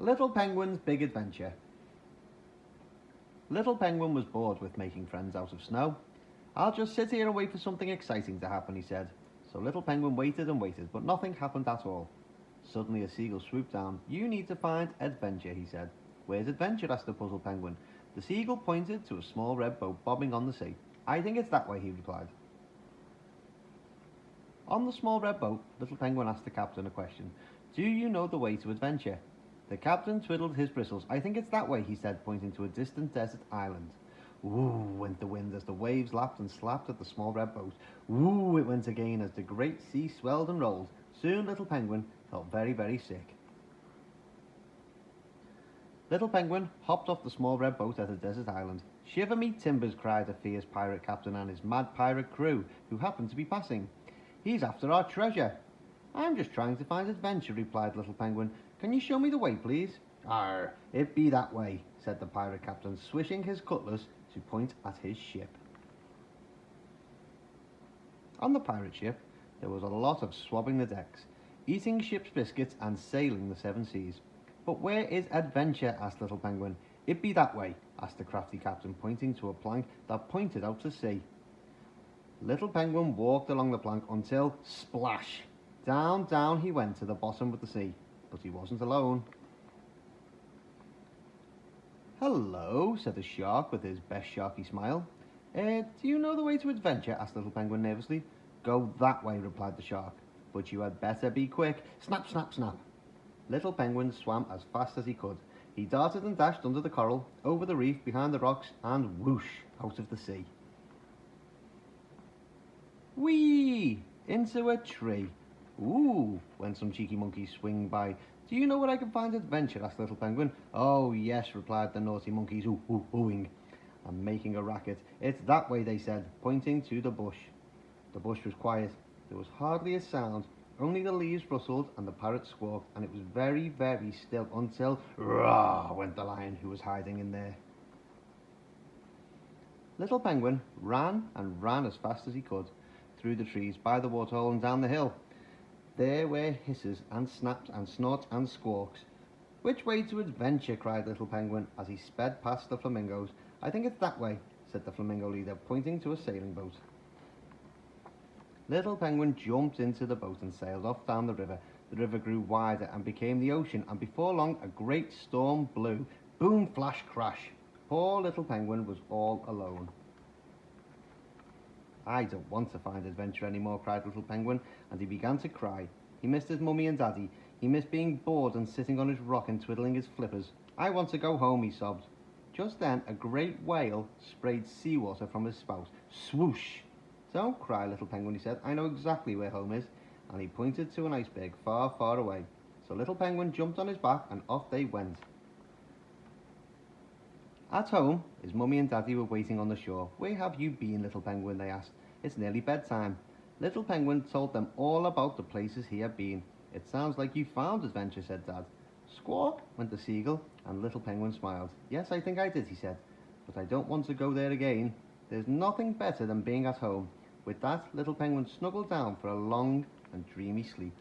Little Penguin's Big Adventure. Little Penguin was bored with making friends out of snow. I'll just sit here and wait for something exciting to happen, he said. So Little Penguin waited and waited, but nothing happened at all. Suddenly a seagull swooped down. You need to find adventure, he said. Where's adventure? Asked the puzzled penguin. The seagull pointed to a small red boat bobbing on the sea. I think it's that way, he replied. On the small red boat, Little Penguin asked the captain a question. Do you know the way to adventure? The captain twiddled his bristles. I think it's that way, he said, pointing to a distant desert island. Woo went the wind as the waves lapped and slapped at the small red boat. Woo it went again as the great sea swelled and rolled. Soon Little Penguin felt very, very sick. Little Penguin hopped off the small red boat at a desert island. Shiver me timbers, cried a fierce pirate captain and his mad pirate crew, who happened to be passing. He's after our treasure. I'm just trying to find adventure, replied Little Penguin. Can you show me the way, please? Arr, it be that way, said the pirate captain, swishing his cutlass to point at his ship. On the pirate ship, there was a lot of swabbing the decks, eating ship's biscuits and sailing the seven seas. But where is adventure? Asked Little Penguin. It be that way, asked the crafty captain, pointing to a plank that pointed out to sea. Little Penguin walked along the plank until, splash! Down, down he went to the bottom of the sea. But he wasn't alone. Hello, said the shark with his best sharky smile. Do you know the way to adventure? Asked Little Penguin nervously. Go that way, replied the shark. But you had better be quick. Snap, snap, snap. Little Penguin swam as fast as he could. He darted and dashed under the coral, over the reef, behind the rocks, and whoosh, out of the sea. Whee! Into a tree. Ooh, went some cheeky monkey swinging by. Do you know where I can find adventure? Asked Little Penguin. Oh, yes, replied the naughty monkeys, oohing, and making a racket. It's that way, they said, pointing to the bush. The bush was quiet. There was hardly a sound. Only the leaves rustled and the parrot squawked, and it was very, very still until, rah, went the lion who was hiding in there. Little Penguin ran and ran as fast as he could, through the trees, by the waterhole and down the hill. There were hisses and snaps and snorts and squawks. Which way to adventure? Cried Little Penguin as he sped past the flamingos. I think it's that way, said the flamingo leader, pointing to a sailing boat. Little Penguin jumped into the boat and sailed off down the river. The river grew wider and became the ocean, and before long a great storm blew. Boom, flash, crash. Poor Little Penguin was all alone. I don't want to find adventure anymore, cried Little Penguin, and he began to cry. He missed his mummy and daddy. He missed being bored and sitting on his rock and twiddling his flippers. I want to go home, he sobbed. Just then a great whale sprayed seawater from his spout. Swoosh! Don't cry, Little Penguin, he said. I know exactly where home is. And he pointed to an iceberg far, far away. So Little Penguin jumped on his back and off they went. At home, his mummy and daddy were waiting on the shore. Where have you been, Little Penguin? They asked. It's nearly bedtime. Little Penguin told them all about the places he had been. It sounds like you found adventure, said Dad. Squawk, went the seagull, and Little Penguin smiled. Yes, I think I did, he said. But I don't want to go there again. There's nothing better than being at home. With that, Little Penguin snuggled down for a long and dreamy sleep.